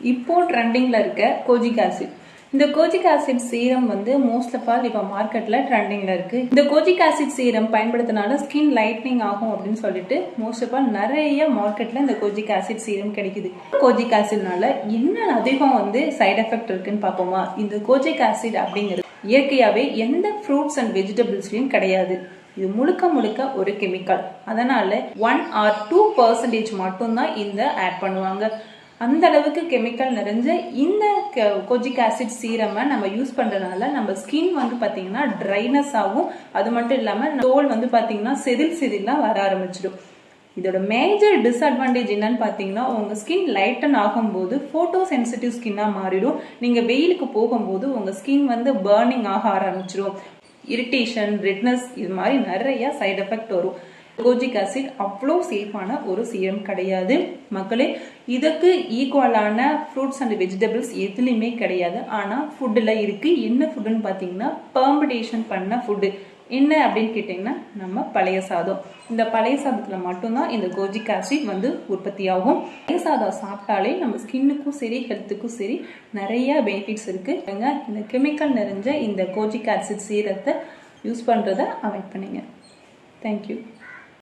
இப்போ ட்ரெண்டிங்ல இருக்க கோஜிக் ஆசிட். இந்த கோஜிக் ஆசிட் சீரம் வந்து மோஸ்ட் ஆஃப் ஆல் இப்போ மார்க்கெட்ல ட்ரெண்டிங்ல இருக்கு. இந்த கோஜிக் ஆசிட் சீரம் பயன்படுத்தினால ஸ்கின் லைட்னிங் ஆகும் அப்படின்னு சொல்லிட்டு மோஸ்ட் ஆஃப் ஆல் நிறைய மார்க்கெட்ல இந்த கோஜிக் ஆசிட் சீரம் கிடைக்குது. கோஜிக் ஆசிட்னால என்ன அதிகம் வந்து சைட் எஃபெக்ட் இருக்குன்னு பார்ப்போமா? இந்த கோஜிக் ஆசிட் அப்படிங்கிறது இயற்கையாவே எந்த ஃப்ரூட்ஸ் அண்ட் வெஜிடபிள்ஸ்லயும் கிடையாது. இது முழுக்க ஒரு கெமிக்கல். அதனால 1 or 2% மட்டும்தான் இந்த ஆட் பண்ணுவாங்க. அந்த அளவுக்கு கெமிக்கல் நிறைஞ்ச இந்த கோஜிக் ஆசிட் சீரமை நம்ம யூஸ் பண்றதுனால நம்ம ஸ்கின் வந்து பாத்தீங்கன்னா ட்ரைனஸ் ஆகும். அது மட்டும் இல்லாம தோல் வந்து பாத்தீங்கன்னா செதிலா வர ஆரம்பிச்சிடும். இதோட மேஜர் டிஸ்அட்வான்டேஜ் என்னன்னு பாத்தீங்கன்னா உங்க ஸ்கின் லைட்டன் ஆகும்போது போட்டோ சென்சிட்டிவ் ஸ்கின்னா மாறிடும். நீங்க வெயிலுக்கு போகும்போது உங்க ஸ்கின் வந்து பர்னிங் ஆக ஆரம்பிச்சிடும். இரிட்டேஷன், ரெட்னஸ், இது மாதிரி நிறைய சைட் எஃபெக்ட் வரும். கோஜிக் ஆசிட் அவ்வளோ சேஃபான ஒரு சீரம் கிடையாது மக்களே. இதுக்கு ஈக்குவலான ஃப்ரூட்ஸ் அண்ட் வெஜிடபிள்ஸ் எதுலையுமே கிடையாது. ஆனா ஃபுட்ல இருக்கு. என்ன ஃபுட்டுன்னு பாத்தீங்கன்னா பெர்மெண்டேஷன் பண்ண ஃபுட்டு. என்ன அப்படின்னு கேட்டீங்கன்னா நம்ம பழைய சாதம். இந்த பழைய சாதத்துல மட்டும்தான் இந்த கோஜிக் ஆசிட் வந்து உற்பத்தி ஆகும். பழைய சாதம் சாப்பிட்டாலே நம்ம ஸ்கின்னுக்கும் சரி ஹெல்த்துக்கும் சரி நிறைய பெனிஃபிட்ஸ் இருக்கு. இந்த கெமிக்கல் நிறைஞ்ச இந்த கோஜிக் ஆசிட் சீரத்தை யூஸ் பண்றதை அவாய்ட் பண்ணுங்க. தேங்க்யூ.